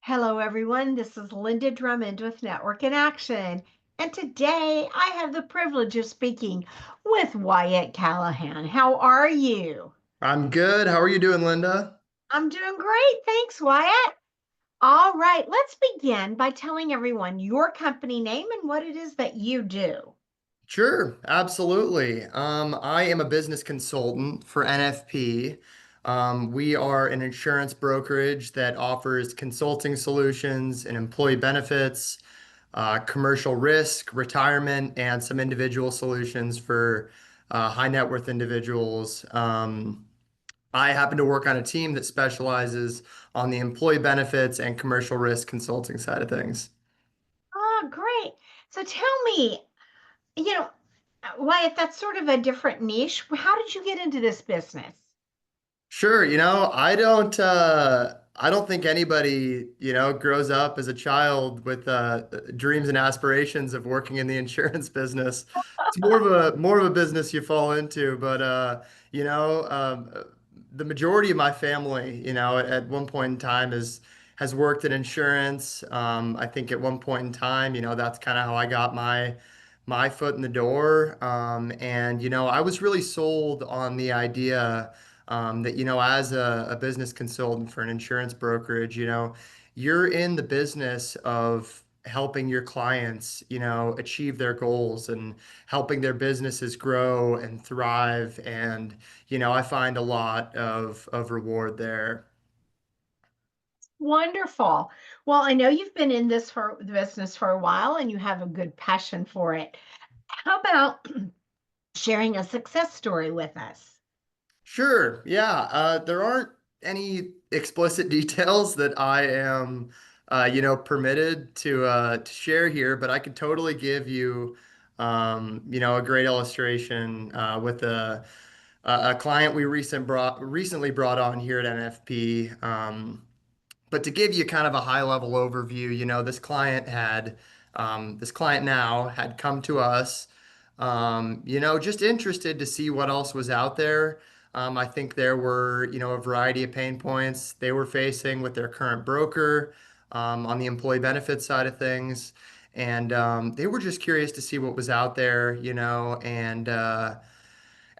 Hello, everyone. This is Linda Drummond with Network in Action. And today I have the privilege of speaking with Wyatt Callahan. How are you? I'm good. How are you doing, Linda? I'm doing great. Thanks, Wyatt. All right, let's begin by telling everyone your company name and what it is that you do. Sure, absolutely. I am a business consultant for NFP. We are an insurance brokerage that offers consulting solutions and employee benefits, commercial risk, retirement, and some individual solutions for high net worth individuals. I happen to work on a team that specializes on the employee benefits and commercial risk consulting side of things. Oh, great. So tell me, you know, Wyatt, that's sort of a different niche. How did you get into this business? Sure, I don't think anybody, grows up as a child with dreams and aspirations of working in the insurance business. It's more of a business you fall into, but you know, um, the majority of my family, at one point in time has worked in insurance. I think at one point in time, that's kind of how I got my foot in the door. And I was really sold on the idea that, as a business consultant for an insurance brokerage, you're in the business of helping your clients, achieve their goals and helping their businesses grow and thrive. And, I find a lot of reward there. Wonderful. Well, I know you've been in this for the business for a while and you have a good passion for it. How about sharing a success story with us? Sure. Yeah. There aren't any explicit details that I am, permitted to share here, but I could totally give you, a great illustration with a client we recently brought on here at NFP. But to give you kind of a high level overview, this client now had come to us, just interested to see what else was out there. I think there were, a variety of pain points they were facing with their current broker, on the employee benefits side of things. And they were just curious to see what was out there, and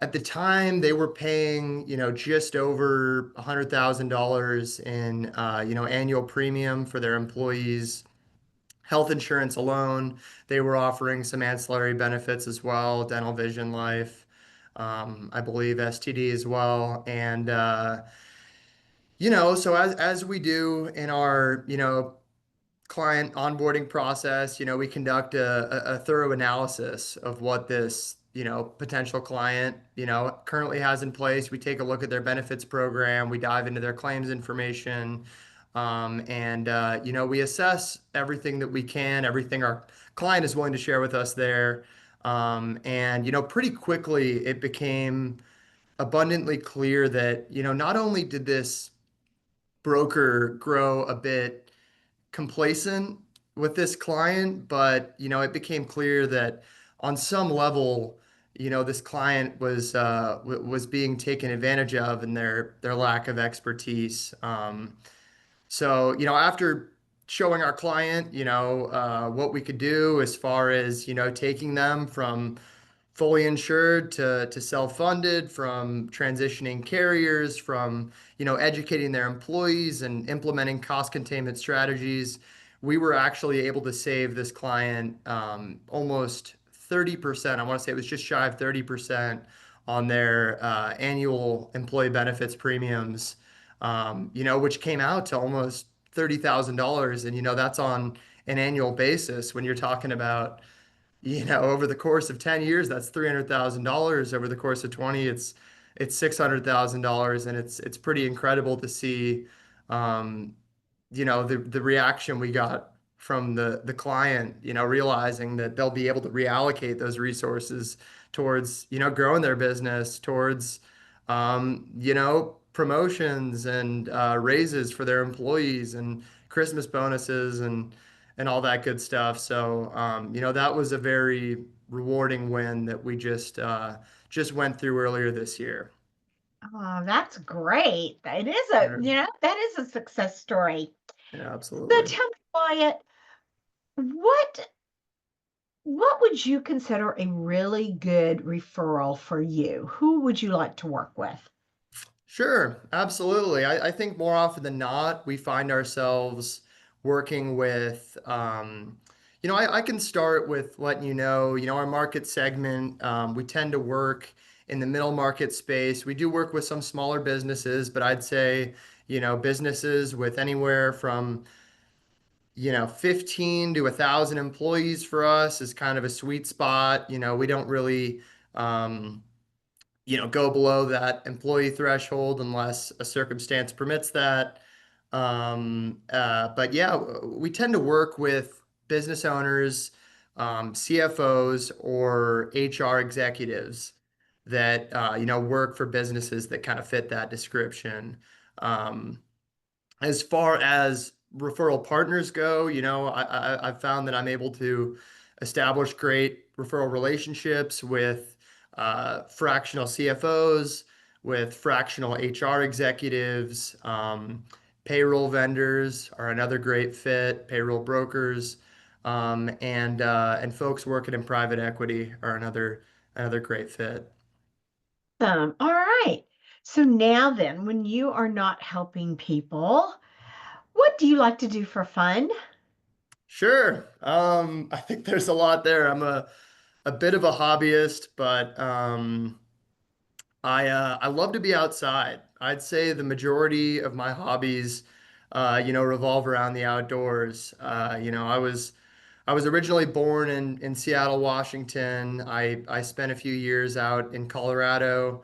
at the time, they were paying, just over $100,000 in, annual premium for their employees' health insurance alone. They were offering some ancillary benefits as well, dental, vision, life, I believe STD as well. And, so as we do in our, client onboarding process, we conduct a thorough analysis of what this, potential client, currently has in place. We take a look at their benefits program, we dive into their claims information, and we assess everything that we can, everything our client is willing to share with us there. And pretty quickly it became abundantly clear that, not only did this broker grow a bit complacent with this client, but it became clear that on some level, this client was being taken advantage of in their lack of expertise. So, after showing our client, what we could do as far as, taking them from fully insured to self-funded, from transitioning carriers, from, educating their employees and implementing cost containment strategies, we were actually able to save this client almost 30%. I want to say it was just shy of 30% on their annual employee benefits premiums, which came out to almost $30,000. And, that's on an annual basis when you're talking about, over the course of 10 years, that's $300,000. Over the course of 20, it's $600,000. And it's pretty incredible to see, um, the reaction we got from the client, realizing that they'll be able to reallocate those resources towards, growing their business, towards, promotions and raises for their employees and Christmas bonuses and all that good stuff. So, that was a very rewarding win that we just went through earlier this year. Oh, that's great. It is Sure. that is a success story. Yeah, So absolutely. tell me, Wyatt, what what would you consider a really good referral for you? Who would you like to work with? Sure, absolutely. I think more often than not, we find ourselves working with, I can start with letting our market segment, we tend to work in the middle market space. We do work with some smaller businesses, but I'd say, businesses with anywhere from, 15 to 1,000 employees for us is kind of a sweet spot. We don't really, um, go below that employee threshold unless a circumstance permits that. But yeah, we tend to work with business owners, CFOs, or HR executives that work for businesses that kind of fit that description. Um, as far as referral partners go, I've found that I'm able to establish great referral relationships with fractional CFOs, with fractional HR executives. Payroll vendors are another great fit. Payroll brokers, and folks working in private equity are another great fit. All right. So now then, when you are not helping people, what do you like to do for fun? Sure. I think there's a lot there. I'm a bit of a hobbyist, but I love to be outside. I'd say the majority of my hobbies, revolve around the outdoors. I was originally born in Seattle, Washington. I spent a few years out in Colorado,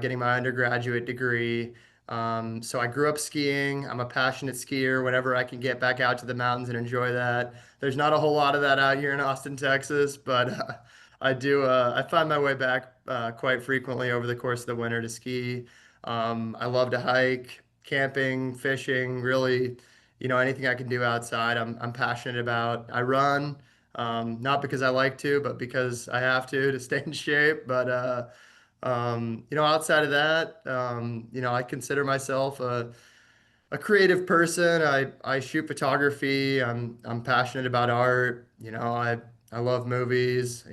getting my undergraduate degree. So I grew up skiing. I'm a passionate skier. Whenever I can get back out to the mountains and enjoy that, there's not a whole lot of that out here in Austin, Texas, but I do. I find my way back quite frequently over the course of the winter to ski. I love to hike, camping, fishing, really, anything I can do outside, I'm passionate about. I run, not because I like to, but because I have to stay in shape. But outside of that, I consider myself a creative person. I shoot photography. I'm passionate about art. I love movies.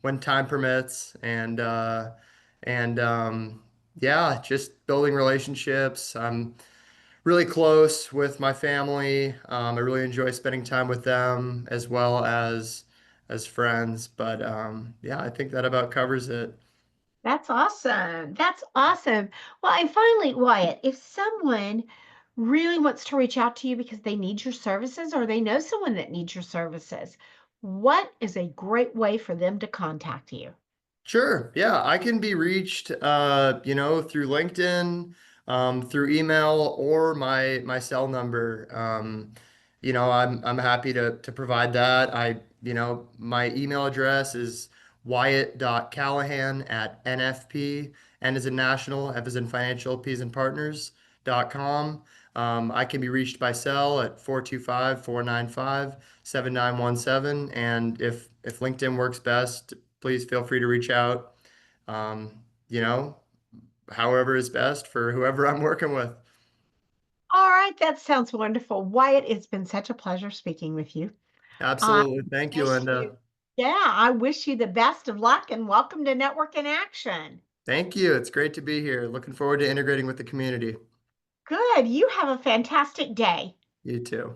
When time permits, and yeah, just building relationships. I'm really close with my family. I really enjoy spending time with them as well as friends. But yeah, I think that about covers it. That's awesome. That's awesome. Well, and finally, Wyatt, if someone really wants to reach out to you because they need your services or they know someone that needs your services, what is a great way for them to contact you? Sure. Yeah, I can be reached, through LinkedIn, through email, or my cell number. I'm happy to provide that. My email address is wyatt.callahan@nfp, N as in national, F as in financial, P as in partners.com. I can be reached by cell at 425-495-7917. And if LinkedIn works best, please feel free to reach out. Um, you know, However is best for whoever I'm working with. All right, that sounds wonderful. Wyatt, it's been such a pleasure speaking with you. I Absolutely. Thank you, wish you, Linda. yeah, I wish you the best of luck and welcome to Network in Action. Thank you. It's great to be here. Looking forward to integrating with the community. Good. You have a fantastic day. You too.